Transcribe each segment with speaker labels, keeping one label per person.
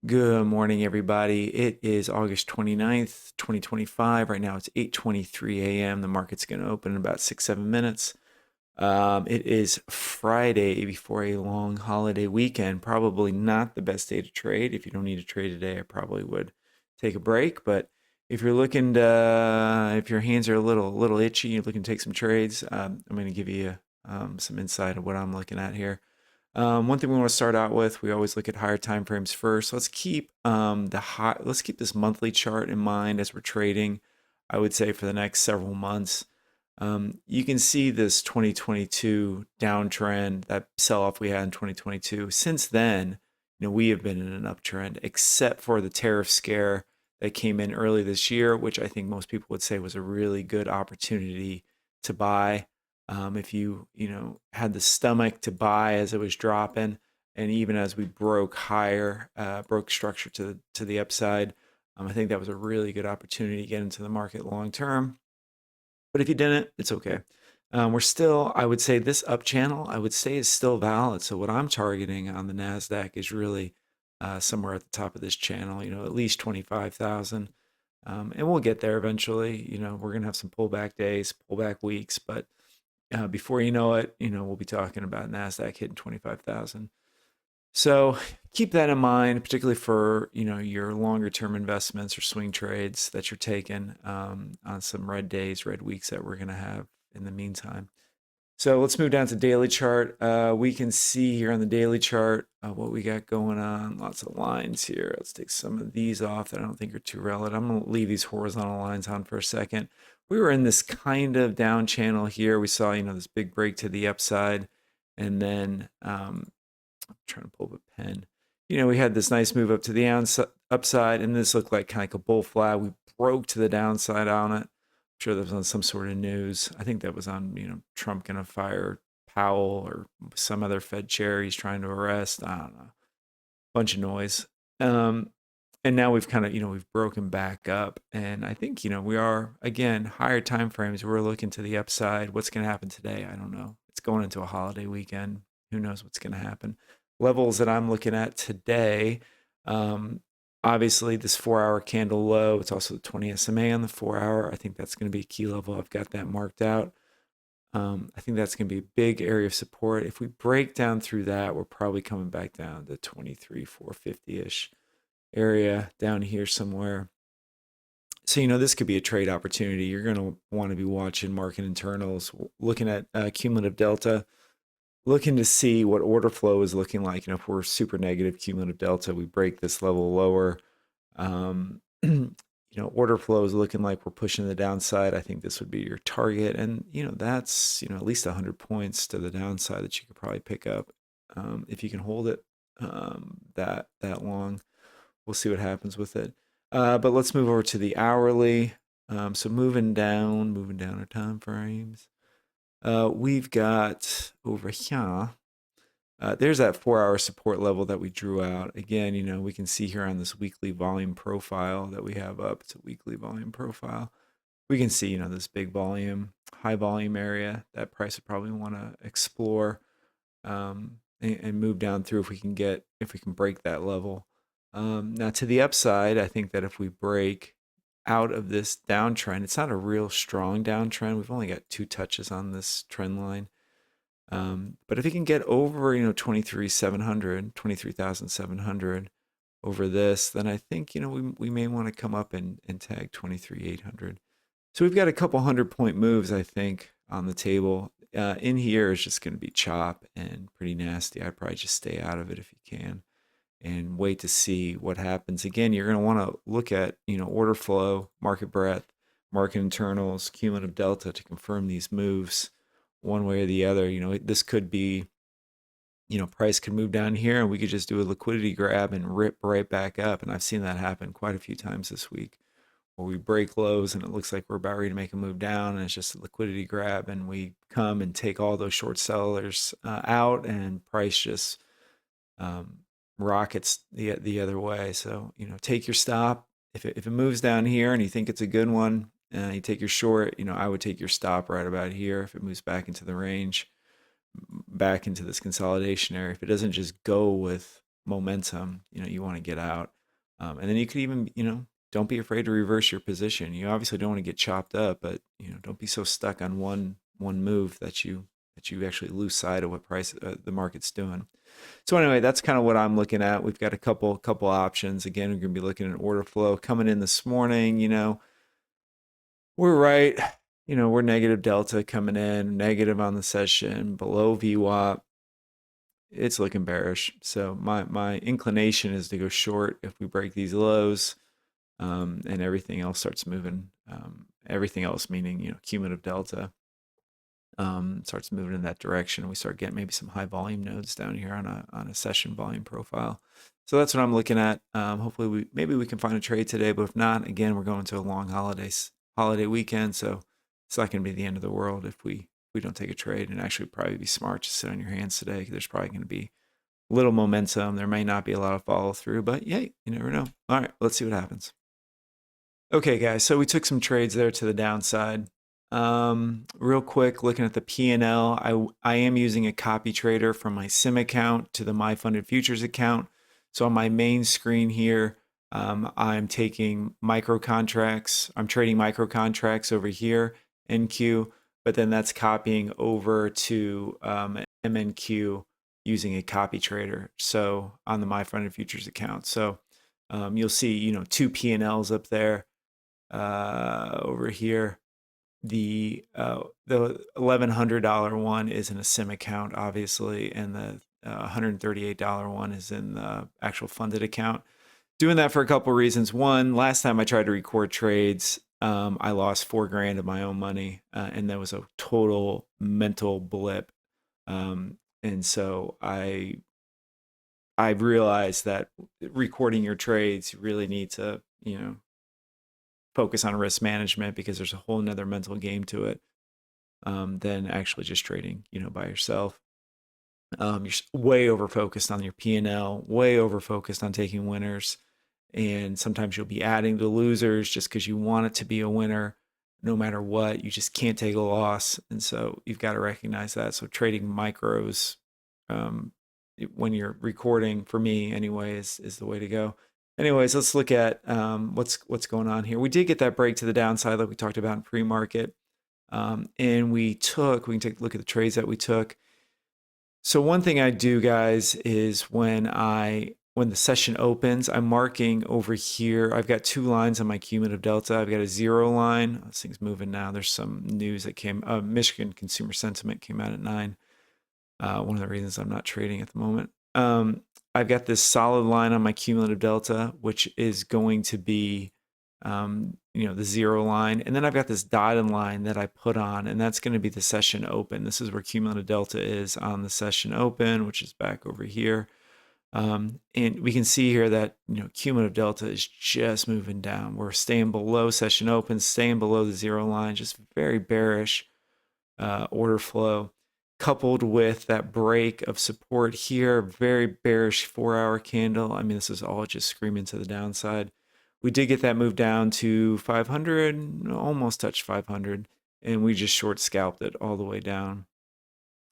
Speaker 1: Good morning, everybody. It is August 29th, 2025. Right now it's 8:23 a.m. The market's going to open in about 6, 7 minutes. It is Friday before a long holiday weekend. Probably not the best day to trade. If you don't need to trade today, I probably would take a break. But if you're looking to, if your hands are a little itchy, you're looking to take some trades, I'm going to give you some insight of what I'm looking at here. One thing we want to start out with, we always look at higher time frames first. Let's keep this monthly chart in mind as we're trading. I would say for the next several months. You can see this 2022 downtrend, that sell-off we had in 2022. Since then, we have been in an uptrend, except for the tariff scare that came in early this year, which I think most people would say was a really good opportunity to buy. If had the stomach to buy as it was dropping, and even as we broke higher, broke structure to the upside, I think that was a really good opportunity to get into the market long term. But if you didn't, it's okay. We're still, I would say, this up channel, I would say, is still valid. So what I'm targeting on the Nasdaq is really somewhere at the top of this channel. At least 25,000. And we'll get there eventually. We're gonna have some pullback days, pullback weeks, but before you know it, we'll be talking about Nasdaq hitting 25,000. So keep that in mind, particularly for your longer term investments or swing trades that you're taking on some red days, red weeks that we're going to have in the meantime. So let's move down to daily chart. We can see here on the daily chart what we got going on. Lots of lines here. Let's take some of these off that I don't think are too relevant. I'm going to leave these horizontal lines on for a second. We were in this kind of down channel here. We saw, this big break to the upside. And then I'm trying to pull up a pen. We had this nice move up to the upside, and this looked like kind of like a bull flag. We broke to the downside on it. I'm sure that was on some sort of news. I think that was on, Trump going to fire Powell or some other Fed chair he's trying to arrest. I don't know. Bunch of noise. And now we've kind of, we've broken back up. And I think, we are, again, higher time frames. We're looking to the upside. What's going to happen today? I don't know. It's going into a holiday weekend. Who knows what's going to happen? Levels that I'm looking at today, obviously this 4-hour candle low. It's also the 20 SMA on the 4-hour. I think that's going to be a key level. I've got that marked out. I think that's going to be a big area of support. If we break down through that, we're probably coming back down to 23,450-ish area down here somewhere. So, this could be a trade opportunity. You're going to want to be watching market internals, looking at cumulative delta, looking to see what order flow is looking like. If we're super negative cumulative delta, we break this level lower. Order flow is looking like we're pushing the downside. I think this would be your target. And, that's, at least 100 points to the downside that you could probably pick up if you can hold it that long. We'll see what happens with it. But let's move over to the hourly. So moving down our time frames. We've got over here, there's that 4-hour support level that we drew out. Again, we can see here on this weekly volume profile that we have up. It's a weekly volume profile. We can see, this big volume, high volume area that price would probably want to explore and move down through if we can break that level. Now to the upside, I think that if we break out of this downtrend, it's not a real strong downtrend. We've only got 2 touches on this trend line. But if it can get over, 23,700 over this, then I think, we may want to come up and tag 23,800. So we've got a couple 100-point moves, I think, on the table. In here is just going to be chop and pretty nasty. I'd probably just stay out of it if you can and wait to see what happens. Again, you're going to want to look at, order flow, market breadth, market internals, cumulative delta to confirm these moves one way or the other. This could be, price could move down here and we could just do a liquidity grab and rip right back up. And I've seen that happen quite a few times this week where we break lows and it looks like we're about ready to make a move down and it's just a liquidity grab and we come and take all those short sellers out and price just rockets the other way. So, take your stop. If it moves down here and you think it's a good one, you take your short, I would take your stop right about here. If it moves back into the range, back into this consolidation area, if it doesn't just go with momentum, you want to get out. And then you could even, don't be afraid to reverse your position. You obviously don't want to get chopped up, but don't be so stuck on one move that you actually lose sight of what price the market's doing. So anyway, that's kind of what I'm looking at. We've got a couple options. Again, we're going to be looking at order flow coming in this morning. We're right. We're negative delta coming in, negative on the session, below VWAP. It's looking bearish. So my inclination is to go short if we break these lows, and everything else starts moving. Everything else meaning cumulative delta starts moving in that direction. We start getting maybe some high volume nodes down here on a session volume profile. So that's what I'm looking at. Hopefully maybe we can find a trade today, but if not, again, we're going to a long holiday weekend, so it's not going to be the end of the world if we don't take a trade. And actually probably be smart to sit on your hands today. There's probably going to be little momentum. There may not be a lot of follow through, but yay, you never know. All right, let's see what happens. Okay, guys, so we took some trades there to the downside. Real quick, looking at the P&L, I am using a copy trader from my sim account to the my funded futures account. So on my main screen here, I'm taking micro contracts. I'm trading micro contracts over here, NQ, but then that's copying over to MNQ using a copy trader. So on the my funded futures account. So you'll see, two P&Ls up there over here. The $1,100 one is in a sim account, obviously, and the $138 one is in the actual funded account. Doing that for a couple reasons. One, last time I tried to record trades, I lost $4,000 of my own money, and that was a total mental blip. And so I've realized that recording your trades, you really need to, focus on risk management, because there's a whole nother mental game to it than actually just trading, by yourself. You're way over focused on your P&L, way over focused on taking winners. And sometimes you'll be adding to losers just because you want it to be a winner no matter what. You just can't take a loss. And so you've got to recognize that. So trading micros when you're recording, for me anyway, is the way to go. Anyways, let's look at what's going on here. We did get that break to the downside like we talked about in pre-market. And we can take a look at the trades that we took. So one thing I do, guys, is when the session opens, I'm marking over here. I've got two lines on my cumulative delta. I've got a 0 line. This thing's moving now. There's some news that came. Michigan consumer sentiment came out at 9. One of the reasons I'm not trading at the moment. I've got this solid line on my cumulative delta, which is going to be, the 0 line. And then I've got this dotted line that I put on, and that's going to be the session open. This is where cumulative delta is on the session open, which is back over here. And we can see here that, cumulative delta is just moving down. We're staying below session open, staying below the 0 line, just very bearish order flow, coupled with that break of support here, very bearish 4-hour candle. I mean, this is all just screaming to the downside. We did get that move down to 500, almost touched 500, and we just short scalped it all the way down.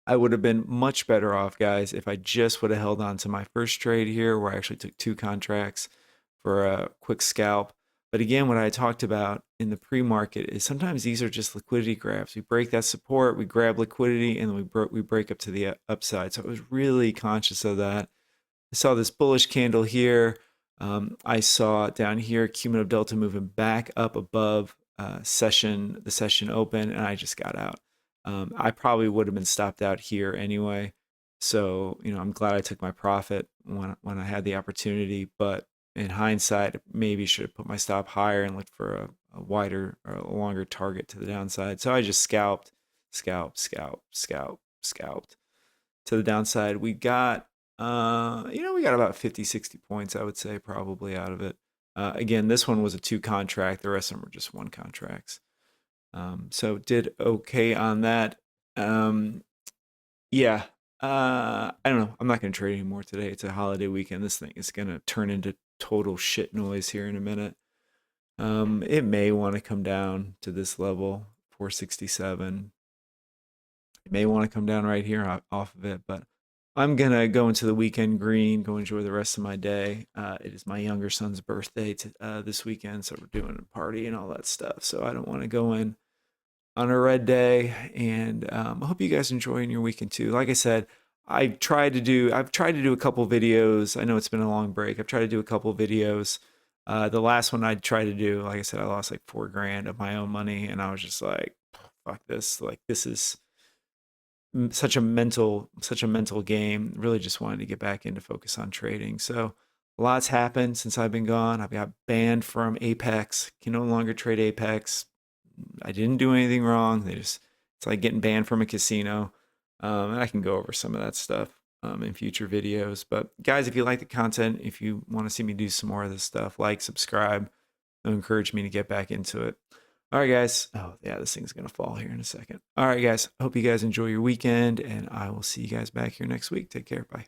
Speaker 1: I would have been much better off, guys, if I just would have held on to my first trade here, where I actually took 2 contracts for a quick scalp. But again, what I talked about in the pre-market is sometimes these are just liquidity grabs. We break that support, we grab liquidity, and then we break up to the upside. So I was really conscious of that. I saw this bullish candle here. I saw down here cumulative delta moving back up above the session open, and I just got out. I probably would have been stopped out here anyway. So, I'm glad I took my profit when I had the opportunity. But in hindsight, maybe should have put my stop higher and looked for a wider or a longer target to the downside. So I just scalped to the downside. We got, we got about 50, 60 points, I would say, probably out of it. Again, this one was a 2 contract. The rest of them were just 1 contracts. So did okay on that. Yeah. I don't know. I'm not going to trade anymore today. It's a holiday weekend. This thing is going to turn into total shit noise here in a minute. It may want to come down to this level, 467. It may want to come down right here off of it, but I'm gonna go into the weekend green, go enjoy the rest of my day. It is my younger son's birthday this weekend, so we're doing a party and all that stuff. So I don't want to go in on a red day. And I hope you guys enjoying your weekend too. Like I said, I've tried to do a couple videos. I know it's been a long break. I've tried to do a couple videos. The last one I tried to do, like I said, I lost like 4 grand of my own money, and I was just like, fuck this. Like this is such a mental game. Really just wanted to get back into focus on trading. So lots happened since I've been gone. I've got banned from Apex. Can no longer trade Apex. I didn't do anything wrong. It's like getting banned from a casino. And I can go over some of that stuff in future videos. But guys, if you like the content, if you want to see me do some more of this stuff, like, subscribe. It'll encourage me to get back into it. All right, guys. Oh, yeah, this thing's going to fall here in a second. All right, guys. Hope you guys enjoy your weekend, and I will see you guys back here next week. Take care. Bye.